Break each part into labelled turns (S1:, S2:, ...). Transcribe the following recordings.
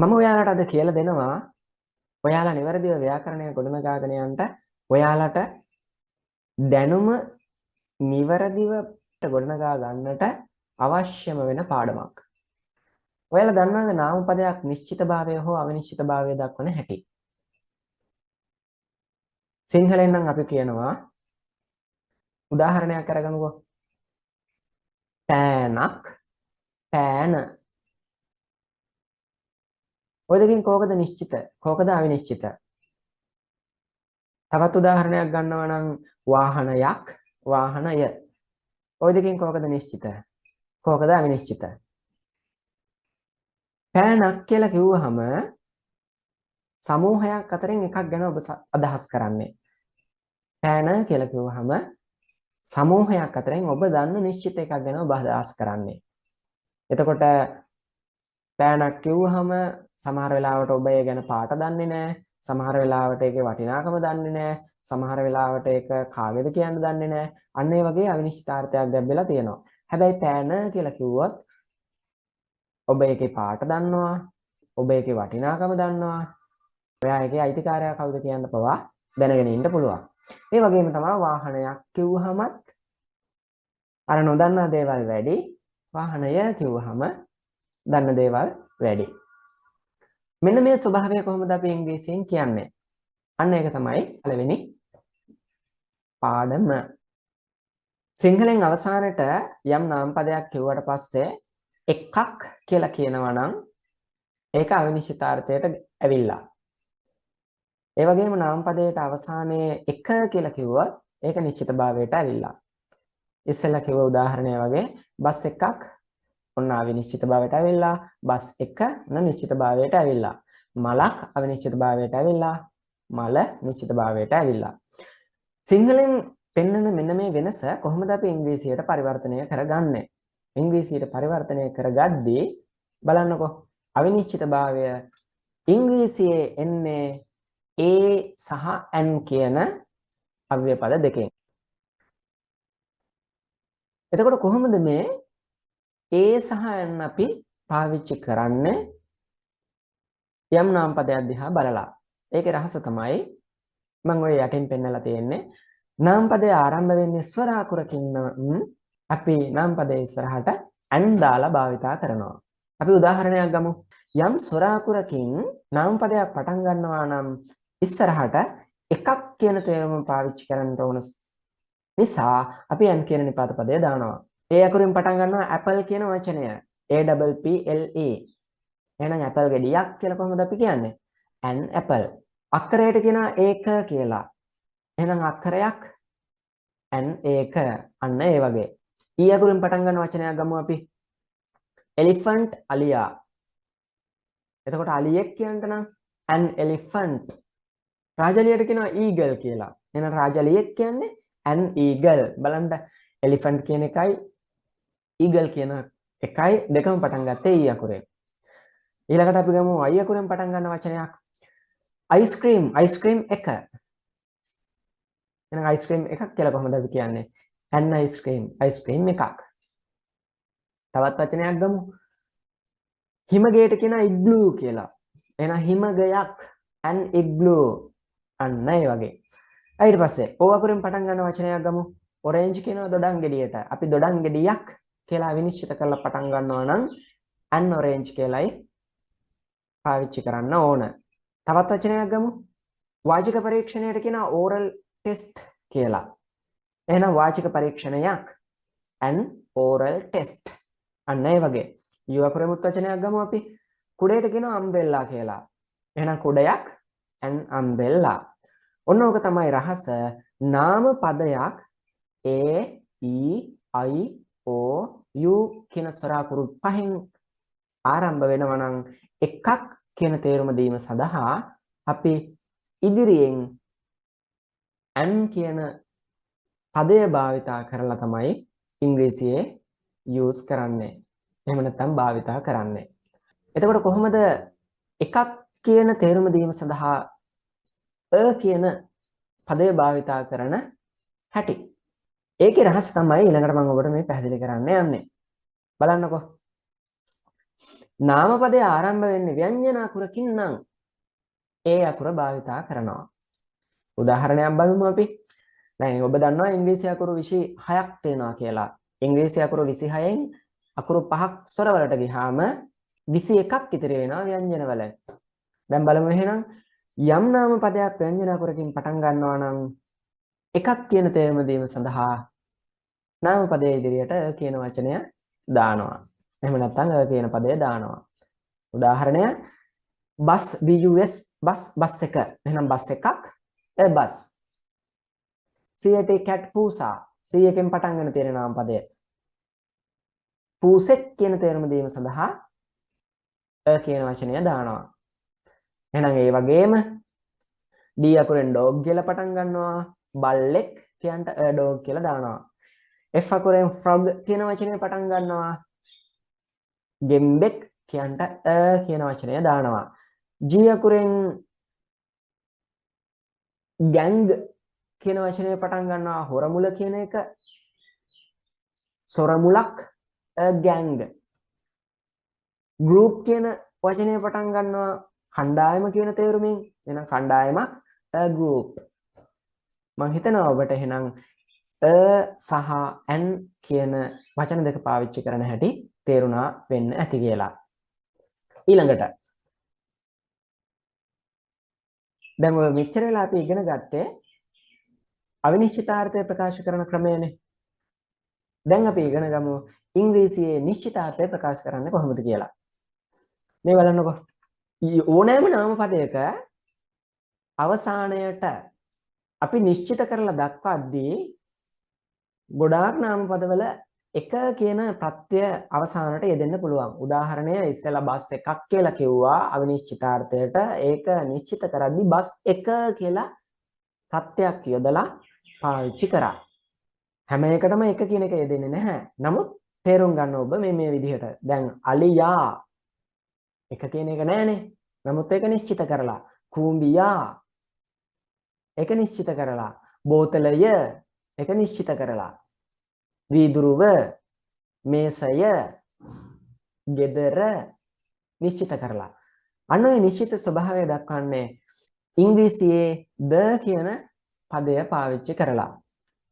S1: මම ඔයාලට අද කියලා දෙනවා ඔයාලා නිවැරදිව ව්‍යාකරණය ගොඩනගාගෙන යන්න ඔයාලට දැනුම නිවැරදිව ගොඩනගා ගන්නට අවශ්‍යම වෙන පාඩමක්. ඔයාලා දන්නවද නාමපදයක් නිශ්චිතභාවය හෝ අවිනිශ්චිතභාවය දක්වන හැටි? සිංහලෙන් නම් අපි කියනවා උදාහරණයක් අරගමුකෝ. පෑනක්, පෑන. ඔය දෙකෙන් කෝකද නිශ්චිත? කෝකද අවිනිශ්චිත? තවත් උදාහරණයක් ගන්නවා නම් වාහනයක්, වාහනය. ඔය දෙකෙන් කෝකද නිශ්චිත? කෝකද අවිනිශ්චිත? පෑනක් කියලා කිව්වහම සමූහයක් අතරින් එකක් ගැන ඔබ අදහස් කරන්නේ. පෑන කියලා කිව්වහම සමූහයක් අතරින් ඔබ දන්න නිශ්චිත එකක් ගැන ඔබ අදහස් කරන්නේ. එතකොට පෑනක් කිව්වහම සමහර වෙලාවට ඔබ ඒ ගැන පාට දන්නේ නැහැ. සමහර වෙලාවට ඒකේ වටිනාකම දන්නේ නැහැ. සමහර වෙලාවට ඒක කාගෙද කියන්න දන්නේ නැහැ. අන්න ඒ වගේ අවිනිශ්චිතාර්ථයක් ගැඹෙලා තියෙනවා. හැබැයි පෑන කියලා කිව්වොත් ඔබ ඒකේ පාට දන්නවා. ඔබ ඒකේ වටිනාකම දන්නවා. ඔයා ඒකේ අයිතිකාරයා කවුද කියන්න පවා දැනගෙන ඉන්න පුළුවන්. ඒ වගේම තමයි වාහනයක් කිව්වහමත් අර නොදන්නා දේවල් වැඩි. වාහනය කිව්වහම දන්න දේවල් වැඩි. මෙන්න මේ ස්වභාවය කොහොමද අපි ඉංග්‍රීසියෙන් කියන්නේ? අන්න ඒක තමයි පළවෙනි පාඩම. සිංහලෙන් අවසානට යම් නාමපදයක් කිව්වට පස්සේ එකක් කියලා කියනවා නම් ඒක අවිනිශ්චිතාර්ථයට ඇවිල්ලා. ඒ වගේම නාමපදයට අවසානයේ එක කියලා කිව්වොත් ඒක නිශ්චිතභාවයට ඇවිල්ලා. ඉස්සෙල්ලා කිව්ව උදාහරණය වගේ බස් එකක් ඔන්න අවිනිශ්චිතභාවයට ඇවිල්ලා, බස් එක නිශ්චිතභාවයට ඇවිල්ලා. මලක් අවිනිශ්චිතභාවයට ඇවිල්ලා, මල නිශ්චිතභාවයට ඇවිල්ලා. සිංහලෙන් පෙන්වන මෙන්න මේ වෙනස කොහොමද අපි ඉංග්‍රීසියට පරිවර්තනය කරගන්නේ? ඉංග්‍රීසියට පරිවර්තනය කරගද්දී බලන්නකෝ අවිනිශ්චිතභාවය ඉංග්‍රීසියේ එන්නේ A සහ N කියන අව්‍ය පද දෙකෙන්. එතකොට කොහොමද මේ A සහ N අපි පාවිච්චි කරන්නේ යම් නාමපදයක් දිහා බලලා? ඒකේ රහස තමයි මම ඔය යටින් පෙන්නලා තියෙන්නේ. නාමපදය ආරම්භ වෙන්නේ ස්වර අකුරකින් නම් අපි නාමපදයේ ඉස්සරහට N දාලා භාවිතා කරනවා. අපි උදාහරණයක් ගමු. යම් ස්වර අකුරකින් නාමපදයක් පටන් ගන්නවා නම් ඉස්සරහට එකක් කියන තේරුම පාවිච්චි කරන්න ඕන නිසා අපි N කියන නිපාත පදය දානවා. ඒ අකුරින් පටන් ගන්නවා apple කියන වචනය. APPLE. එහෙනම් apple ගෙඩියක් කියලා කොහොමද අපි කියන්නේ? an apple. අක්කරයට කියනවා ඒක කියලා. එහෙනම් අක්කරයක් an ඒක. අන්න ඒ වගේ. ඊ අකුරින් පටන් ගන්න වචනයක් ගමු අපි. elephant අලියා. එතකොට අලියෙක් කියන්න නම් an elephant. රාජලියට කියනවා eagle කියලා. එහෙනම් රාජලියෙක් කියන්නේ an eagle. බලන්න elephant කියන එකයි eagle කියන එකයි දෙකම පටන් ගත්තේ ඊ අකුරෙන්. ඊළඟට අපි ගමු I අකුරෙන් පටන් ගන්න වචනයක්. ice cream. ice cream එක. එහෙනම් ice cream එකක් කියලා කොහොමද අපි කියන්නේ? an ice cream. ice cream එකක්. තවත් වචනයක් ගමු. හිමගේට කියනවා igloo කියලා. එහෙනම් හිමගයක් an igloo. අන්න ඒ වගේ. ඊට පස්සේ O අකුරෙන් පටන් ගන්න වචනයක් ගමු. orange කියනවා දොඩම් ගෙඩියට. අපි දොඩම් ගෙඩියක් කියලා විනිශ්චිත කරලා පටන් ගන්නවා නම් an orange කියලායි පාවිච්චි කරන්න ඕන. තවත් වචනයක් ගමු. වාචික පරීක්ෂණයට කියනවා oral test කියලා. එහෙනම් වාචික පරීක්ෂණයක් an oral test. අන්න ඒ වගේ. U අකුරෙමුත් වචනයක් ගමු අපි. කුඩේට කියනවා umbrella කියලා. එහෙනම් කුඩයක් an umbrella. ඔන්න ඕක තමයි රහස. නාම පදයක් A, E, I, O, U කියන ස්වර අකුරු පහෙන් ආරම්භ වෙනවා නම් එකක් කියන තේරුම දීම සඳහා අපි ඉදිරියෙන් an කියන පදය භාවිතා කරලා තමයි ඉංග්‍රීසියේ use කරන්නේ. එහෙම නැත්නම් භාවිතා කරන්නේ. එතකොට කොහොමද එකක් කියන තේරුම දීම සඳහා අ කියන පදය භාවිතා කරන හැටි? ඒකේ රහස තමයි ඊළඟට මම ඔබට මේ පැහැදිලි කරන්න යන්නේ. බලන්නකෝ. නාමපදයේ ආරම්භ වෙන්නේ ව්‍යංජන අකුරකින් නම් ඒ අකුර භාවිතා කරනවා. උදාහරණයක් බලමු අපි. දැන් ඔබ දන්නවා ඉංග්‍රීසි අකුරු 26ක් තියෙනවා කියලා. ඉංග්‍රීසි අකුරු 26න් අකුරු 5ක් ස්වරවලට ගියාම 21ක් ඉතිරි වෙනවා ව්‍යංජන වල. දැන් බලමු එහෙනම් යම් නාම පදයක් ව්‍යංජන අකුරකින් පටන් ගන්නවා නම් එකක් කියන තේරුම දීම සඳහා නාම පදයේ ඉදිරියට කියන වචනය දානවා. එහෙම නැත්නම් කියන පදය දානවා. උදාහරණය බස් BUS බස් එක. එහෙනම් බස් එකක් බස්. CAT cat පූසා. C එකෙන් පටන් ගන්න තියෙන නාම පදය. පූසෙක් කියන තේරුම දීම සඳහා කියන වචනය දානවා. එහෙනම් ඒ වගේම D අකුරෙන් dog කියලා පටන් ගන්නවා. බල්ලෙක් කියන්ට dog කියලා දානවා. F අකුරෙන් frog කියන වචනය පටන් ගන්නවා. ගෙම්බෙක් කියන්ට කියන වචනය දානවා. G අකුරෙන් gang කියන වචනය පටන් ගන්නවා. හොරමුල කියන එක. සොරමුලක් gang. group කියන වචනය පටන් ගන්නවා කණ්ඩායම කියන තේරුමින්. එහෙනම් කණ්ඩායමක් group. මම හිතනවා ඔබට එහෙනම් සහ n කියන වචන දෙක පාවිච්චි කරන හැටි තේරුණා වෙන්න ඇති කියලා. ඊළඟට දැන් ඔය මෙච්චර වෙලා අපි ඉගෙන ගත්තේ අවිනිශ්චිතාර්ථය ප්‍රකාශ කරන ක්‍රමයනේ. දැන් අපි ඉගෙන ගමු ඉංග්‍රීසියේ නිශ්චිතාර්ථය ප්‍රකාශ කරන්නේ කොහොමද කියලා. මේ බලන්නකෝ. ඕනෑම නාම පදයක අවසානයට අපි නිශ්චිත කරලා දක්වද්දී ගොඩාක් නාම පදවල එක කියන ප්‍රත්‍ය අවසානට යෙදෙන්න පුළුවන්. උදාහරණය ඉස්සෙල්ලා බස් එකක් කියලා කිව්වා අවිනිශ්චිතාර්ථයට. ඒක නිශ්චිත කරද්දී බස් එක කියලා ප්‍රත්‍යක් යොදලා පාවිච්චි කරා. හැම එකටම එක කියන එක යෙදෙන්නේ නැහැ. නමුත් තේරුම් ගන්න ඔබ මේ විදිහට. දැන් අලියා එක කියන එක නැහැනේ. නමුත් ඒක නිශ්චිත කරලා. කූඹියා ඒක නිශ්චිත කරලා. බෝතලය ඒක නිශ්චිත කරලා. වීදුරුව මේසය ගෙදර නිශ්චිත කරලා. අන්න ඔය නිශ්චිත ස්වභාවය දක්වන්නේ ඉංග්‍රීසියේ the කියන පදය පාවිච්චි කරලා.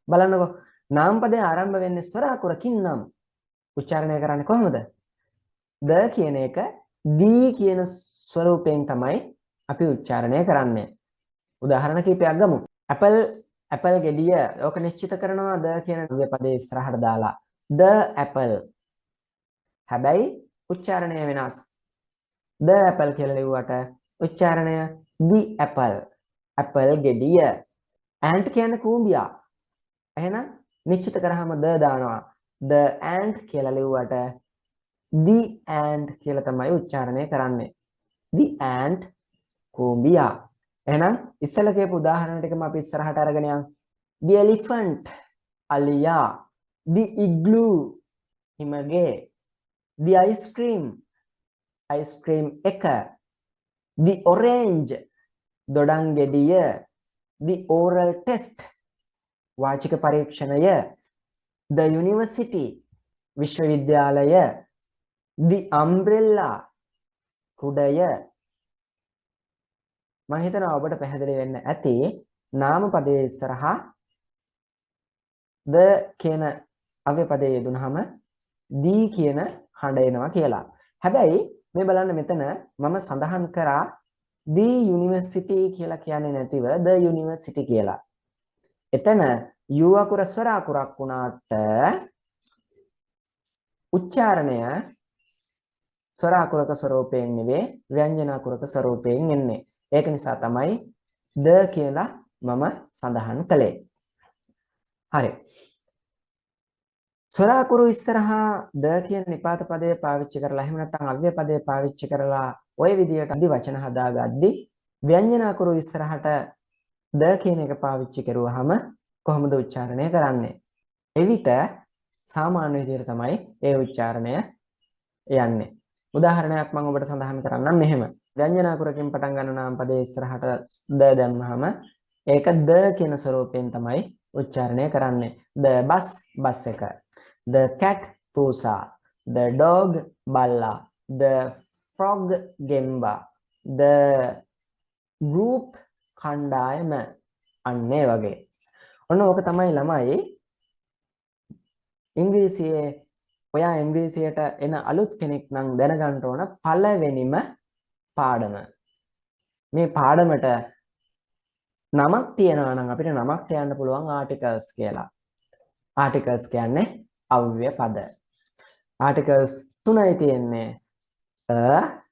S1: බලන්නකෝ නාම පදය ආරම්භ වෙන්නේ ස්වර අකුරකින් නම් උච්චාරණය කරන්නේ කොහොමද? the කියන එක දී කියන ස්වරූපයෙන් තමයි අපි උච්චාරණය කරන්නේ. උදාහරණ කිහිපයක් ගමු. apple ගෙඩිය ඕක නිශ්චිත කරනවා the කියන පදේ ඉස්සරහට දාලා the apple. හැබැයි උච්චාරණය වෙනස්. the apple කියලා ලිව්වට උච්චාරණය the apple. apple ගෙඩිය. ant කියන්නේ කූඹියා. එහෙනම් නිශ්චිත කරාම the දානවා. the ant කියලා ලිව්වට the ant කියලා තමයි උච්චාරණය කරන්නේ. the ant කූඹියා. එහෙනම් ඉස්සෙල්ලා කියපු උදාහරණ ටිකම අපි ඉස්සරහට අරගෙන යමු. the elephant අලියා. the igloo හිමගේ. the ice cream එක. the orange දොඩම් ගෙඩිය. the oral test වාචික පරීක්ෂණය. the university විශ්වවිද්‍යාලය. the umbrella කුඩය. මම හිතනවා ඔබට පැහැදිලි වෙන්න ඇති නාම පදයේ ඉස්සරහා the කියන අව්‍ය පදයේ යෙදුනහම දී කියන හඬ එනවා කියලා. හැබැයි මේ බලන්න මෙතන මම සඳහන් කරා the university කියලා කියන්නේ නැතිව the university කියලා. එතන u අකුර ස්වර අකුරක් වුණාට උච්චාරණය ස්වර අකුරක ස්වරූපයෙන් නෙවෙයි ව්‍යංජන අකුරක ස්වරූපයෙන් එන්නේ. ඒක නිසා තමයි the කියලා මම සඳහන් කළේ. හරි. ස්වර අකුරු ඉස්සරහා the කියන නිපාත පදය පාවිච්චි කරලා එහෙම නැත්නම් අව්‍ය පදය පාවිච්චි කරලා ওই විදියට අදි වචන හදාගද්දි ව්‍යංජන අකුරු ඉස්සරහට the කියන එක පාවිච්චි කරුවාම කොහොමද උච්චාරණය කරන්නේ? එවිට සාමාන්‍ය විදියට තමයි ඒ උච්චාරණය යන්නේ. උදාහරණයක් මම ඔබට සඳහන් කරන්නම් මෙහෙම. ව්‍යංජන අකුරකින් පටන් ගන්න නාම පදයේ ඉස්සරහට the දැම්මහම ඒක the කියන ස්වරූපයෙන් තමයි උච්චාරණය කරන්නේ. the බස් එක. the cat පූසා. the dog බල්ලා. the frog gemba the group කණ්ඩායම අන්න ඒ වගේ. ඔන්න ඕක තමයි ළමයි ඉංග්‍රීසියේ ඔයා ඉංග්‍රීසියට එන අලුත් කෙනෙක් නම් දැනගන්න ඕන පළවෙනිම පාඩම. මේ පාඩමට නමක් තියනවා නම් අපිට නමක් තියන්න පුළුවන් articles කියලා. articles කියන්නේ අව්‍යය පද. articles තුනයි තියෙන්නේ a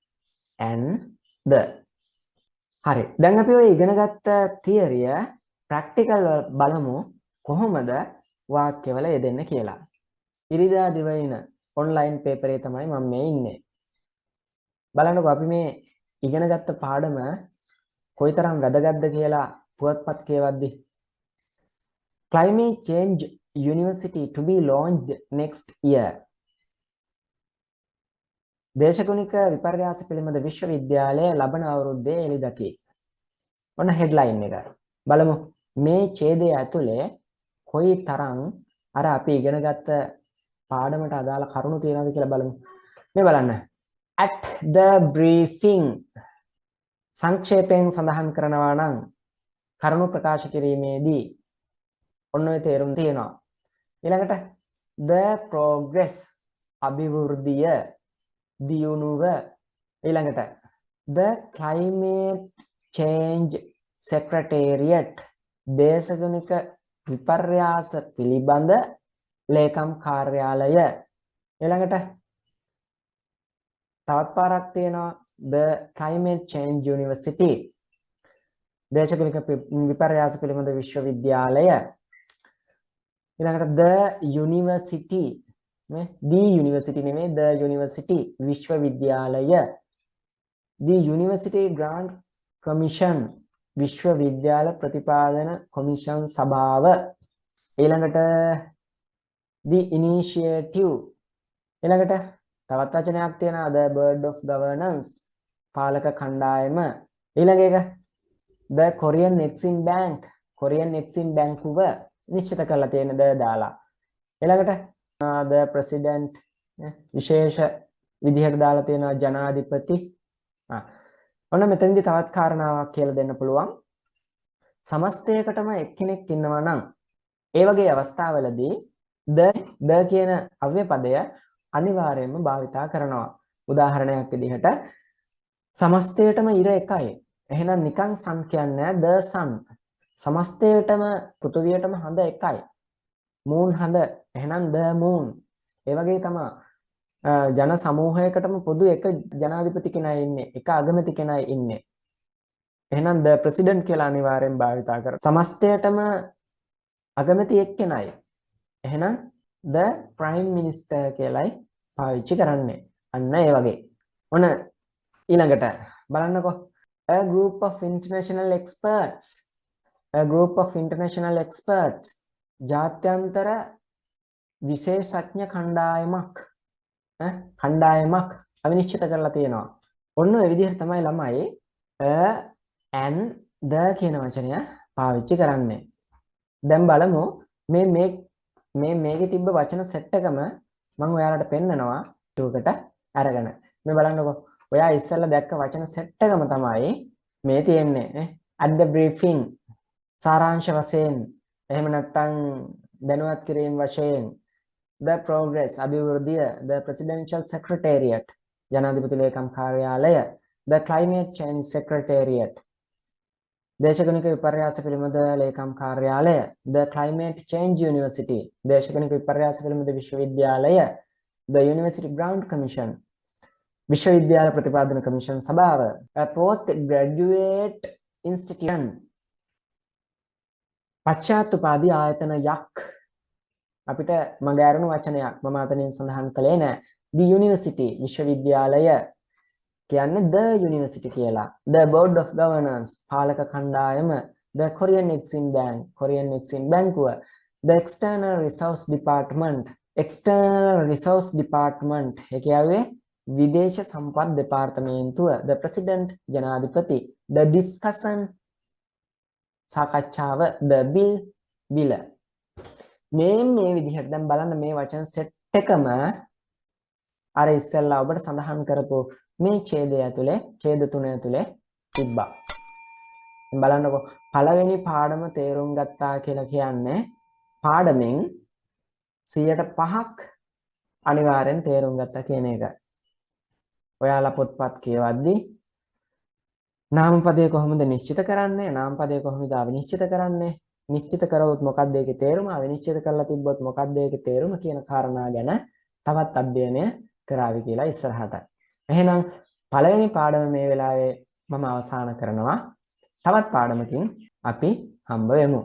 S1: and the. හරි. දැන් අපි ඔය ඉගෙනගත්ත තියරිය ප්‍රැක්ටිකල් බලමු කොහොමද වාක්‍යවල යෙදෙන්න කියලා. ඉරිදා දිවයින ඔන්ලයින් පේපරේ තමයි මම මේ ඉන්නේ. බලන්නකෝ අපි මේ ඉගෙනගත්ත පාඩම කොයිතරම් වැදගත්ද කියලා පුවත්පත් කියවද්දි. Climate Change University to be launched next year. දේශගුණික විපර්යාස පිළිබඳ විශ්වවිද්‍යාලය ලබන අවුරුද්දේ එළිදකි. ඔන්න හෙඩ්ලයින් එක. බලමු මේ ඡේදය ඇතුලේ කොයිතරම් අර අපි ඉගෙනගත්ත පාඩමට අදාළ කරුණු තියෙනවද කියලා බලමු. මේ බලන්න. At the briefing සංක්ෂේපයෙන් සඳහන් කරනවා නම් කරුණු ප්‍රකාශ කිරීමේදී ඔන්න ඔය තේරුම් තියෙනවා. ඊළඟට the progress අභිවෘද්ධිය දියුණුව ඊළඟට the climate change secretariat දේශගුණික විපර්යාස පිළිබඳ ලේකම් කාර්යාලය ඊළඟට තවත් පාරක් තියෙනවා the climate change university දේශගුණික විපර්යාස පිළිබඳ විශ්වවිද්‍යාලය ඊළඟට the university the university නෙමෙයි the university විශ්වවිද්‍යාලය the university grant commission විශ්වවිද්‍යාල ප්‍රතිපාදන කොමිෂන් සභාව ඊළඟට the initiative ඊළඟට තවත් වචනයක් තියෙනවා the board of governance පාලක කණ්ඩායම ඊළඟ එක the Korean Exim Bank Korean Exim බැංකුව නිශ්චිත කරලා තියෙන ද දාලා ඊළඟට the president විශේෂ විදිහට දාලා තියෙනවා ජනාධිපති ඔන්න මෙතනදී තවත් කාරණාවක් කියලා දෙන්න පුළුවන් සමස්තයකටම එක්කෙනෙක් ඉන්නවා නම් ඒ වගේ අවස්ථාවලදී the කියන අව්‍ය පදය අනිවාර්යයෙන්ම භාවිතා කරනවා උදාහරණයක් විදිහට සමස්තයටම ඉර එකයි එහෙනම් නිකන් sun කියන්නේ the sun සමස්තයටම පෘථුවියටම හඳ එකයි moon හඳ එහෙනම් the moon ඒ වගේ තමයි ජන සමූහයකටම පොදු එක ජනාධිපති කෙනා ඉන්නේ එක අගමැති කෙනා ඉන්නේ එහෙනම් the president කියලා අනිවාර්යෙන් භාවිතා කරා සමස්තයටම අගමැති එක්කෙනයි එහෙනම් the prime minister කියලායි පාවිච්චි කරන්නේ අන්න ඒ වගේ ඔන්න ඊළඟට බලන්නකෝ a group of international experts ජාත්‍යන්තර විශේෂඥ කණ්ඩායමක් අවිනිශ්චිත කරලා තියෙනවා. ඔන්න ඔය විදිහට තමයි ළමයි and the කියන වචනය පාවිච්චි කරන්නේ. දැන් බලමු මේකේ තිබ්බ වචන සෙට් එකම මම ඔයාලට පෙන්නනවා ටූකට අරගෙන. මේ බලන්නකෝ. ඔයා ඉස්සෙල්ලා දැක්ක වචන සෙට් එකම තමයි මේ තියෙන්නේ නේ. at the briefing සාරාංශ වශයෙන් එහෙම නැත්නම් දැනුවත් කිරීම වශයෙන් the progress අභිවෘද්ධිය the presidential secretariat ජනාධිපති ලේකම් කාර්යාලය the climate change secretariat දේශගුණික විපර්යාස පිළිබඳ ලේකම් කාර්යාලය the climate change university දේශගුණික විපර්යාස පිළිබඳ විශ්වවිද්‍යාලය the university grant commission විශ්වවිද්‍යාල ප්‍රතිපාදන කමිෂන් සභාව a post graduate institution පශ්චාත්තුපාදී ආයතනයක් අපිට මග ඇරුණු වචනයක් මම අතනින් සඳහන් කළේ නෑ the university විශ්වවිද්‍යාලය කියන්නේ the university කියලා the board of governance පාලක කණ්ඩායම the Korean Exim Bank Korean Exim බැංකුව the external resource department ඒ කියන්නේ විදේශ සම්පත් දෙපාර්තමේන්තුව the president ජනාධිපති the discussion සාකච්ඡාව the bill මේ විදිහට දැන් බලන්න මේ වචන සෙට් එකම අර ඉස්සෙල්ලා ඔබට සඳහන් කරපු මේ ඡේදය ඇතුලේ ඡේද තුන ඇතුලේ තිබ්බා. බලන්නකෝ පළවෙනි පාඩම තේරුම් ගත්තා කියලා කියන්නේ පාඩමෙන් 105ක් අනිවාර්යෙන් තේරුම් ගත්තා කියන එක. ඔයාලා පොත්පත් කියවද්දී නාමපදය කොහොමද නිශ්චිත කරන්නේ? නාමපදය කොහොමද අවිනිශ්චිත කරන්නේ? නිශ්චිත කරවොත් මොකක්ද ඒකේ තේරුම? අවිනිශ්චිත කරලා තිබ්බොත් මොකක්ද ඒකේ තේරුම කියන කාරණා ගැන තවත් අධ්‍යයනය කරાવી කියලා ඉස්සරහට. එහෙනම් පළවෙනි පාඩම මේ වෙලාවේ මම අවසන් කරනවා. තවත් පාඩමකින් අපි හම්බ වෙමු.